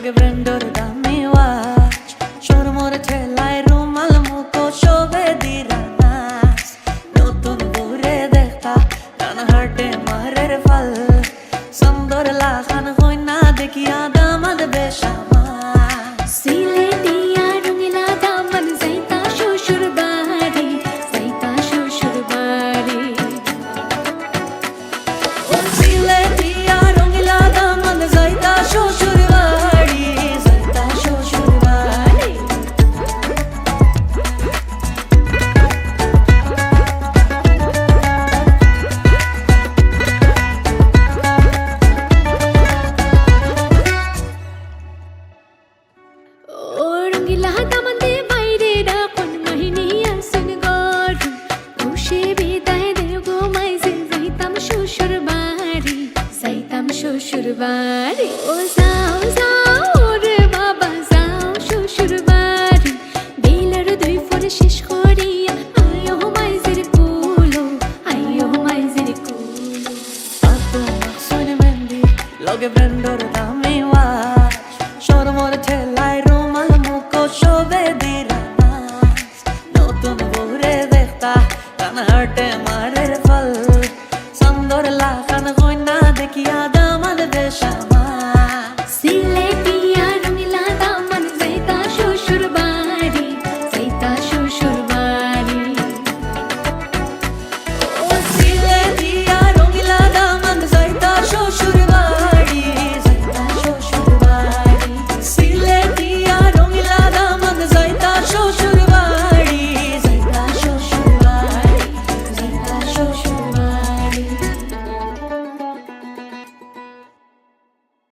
লগে ব্র্যান্ডর দামি ওয়াচ শোরমোর ঠেলায় রুমাল মুখো শোভে দিরা নাচ নতুন ঘুরে দেখা টান হার্টে মারের ফল সুন্দর লাখান হই না দেখিয়া দামাদ বেশামা সিলেটিয়া রঙিলা দামন যাইতা শ্বশুর বাড়ি যাইতা শ্বশুর বাড়ি ও সিলেটিয়া রঙিলা দামন যাইতা শ্বশুর বাড়ি যাইতা শ্বশুর বাড়ি ও রঙিলা দামন দে বাইরে ডাকুন মাহিনী আসুন গড় খুশি বিদায় দেব গো মাইজে যাইতাম শ্বশুর বাড়ি যাইতাম শ্বশুর বাড়ি ও যাও যাও রে বাবা যাও শ্বশুর বাড়ি বেলার দুই ফোর শেষ করিয়া আয়ো মাইজের কুলো আয়ো মাইজের কুলো Pato soy de Mendy, lo que prendo da mi watch. Lloro por tela.